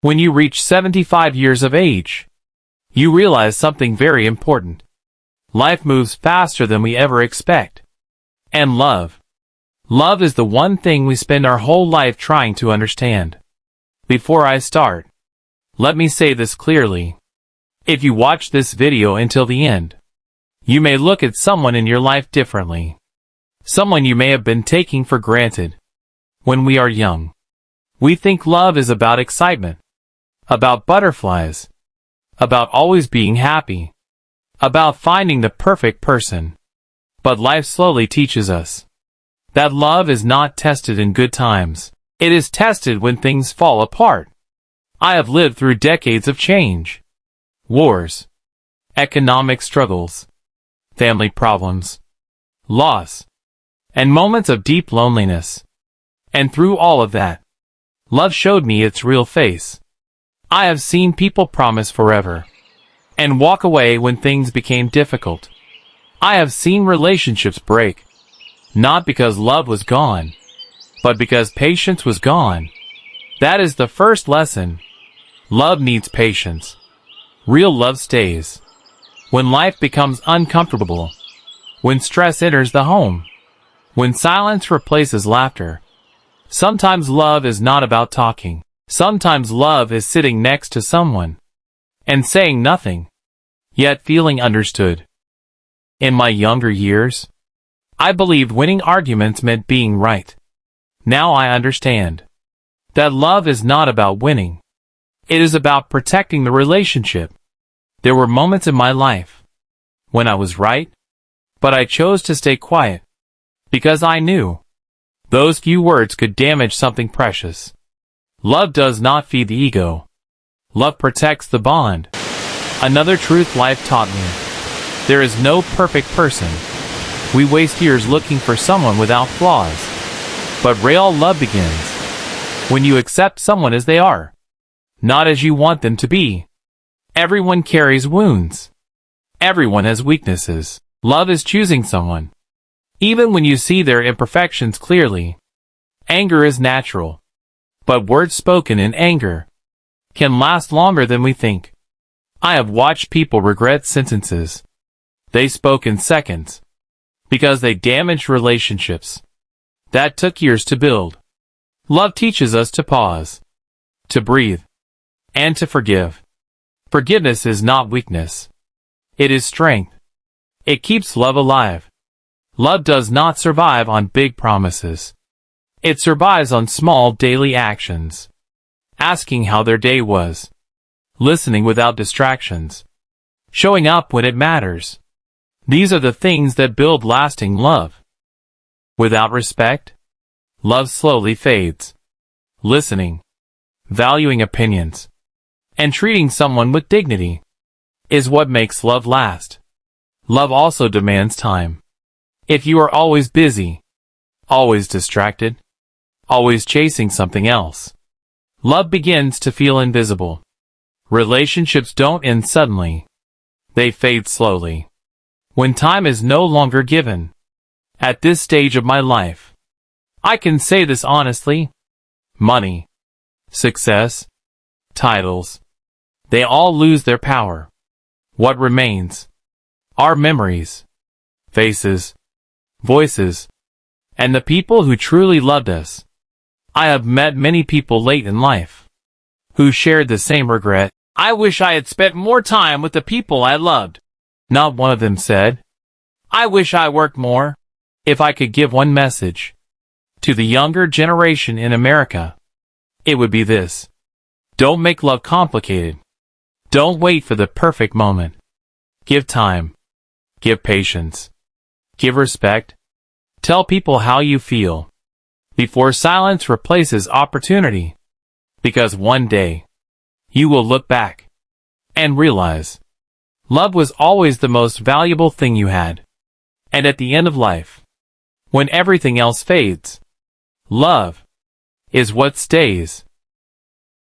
When you reach 75 years of age, you realize something very important. Life moves faster than we ever expect. And love is the one thing we spend our whole life trying to understand. Before I start, let me say this clearly. If you watch this video until the end, you may look at someone in your life differently. Someone you may have been taking for granted. When we are young, we think love is about excitement, about butterflies, about always being happy, about finding the perfect person. But life slowly teaches us that love is not tested in good times. It is tested when things fall apart. I have lived through decades of change, wars, economic struggles, family problems, loss, and moments of deep loneliness. And through all of that, love showed me its real face. I have seen people promise forever and walk away when things became difficult. I have seen relationships break, not because love was gone, but because patience was gone. That is the first lesson. Love needs patience. Real love stays when life becomes uncomfortable, when stress enters the home, when silence replaces laughter. Sometimes love is not about talking. Sometimes love is sitting next to someone and saying nothing, yet feeling understood. In my younger years, I believed winning arguments meant being right. Now I understand that love is not about winning. It is about protecting the relationship. There were moments in my life when I was right, but I chose to stay quiet because I knew those few words could damage something precious. Love does not feed the ego. Love protects the bond. Another truth life taught me. There is no perfect person. We waste years looking for someone without flaws. But real love begins when you accept someone as they are, not as you want them to be. Everyone carries wounds. Everyone has weaknesses. Love is choosing someone even when you see their imperfections clearly. Anger is natural, but words spoken in anger can last longer than we think. I have watched people regret sentences they spoke in seconds because they damaged relationships that took years to build. Love teaches us to pause, to breathe, and to forgive. Forgiveness is not weakness. It is strength. It keeps love alive. Love does not survive on big promises. It survives on small daily actions. Asking how their day was. Listening without distractions. Showing up when it matters. These are the things that build lasting love. Without respect, love slowly fades. Listening, valuing opinions, and treating someone with dignity is what makes love last. Love also demands time. If you are always busy, always distracted, always chasing something else, love begins to feel invisible. Relationships don't end suddenly. They fade slowly. When time is no longer given. At this stage of my life, I can say this honestly. Money, success, titles, they all lose their power. What remains are memories, faces, voices, and the people who truly loved us. I have met many people late in life who shared the same regret. I wish I had spent more time with the people I loved. Not one of them said, I wish I worked more. If I could give one message to the younger generation in America, it would be this. Don't make love complicated. Don't wait for the perfect moment. Give time. Give patience. Give respect. Tell people how you feel before silence replaces opportunity. Because one day, you will look back and realize love was always the most valuable thing you had. And at the end of life, when everything else fades, love is what stays.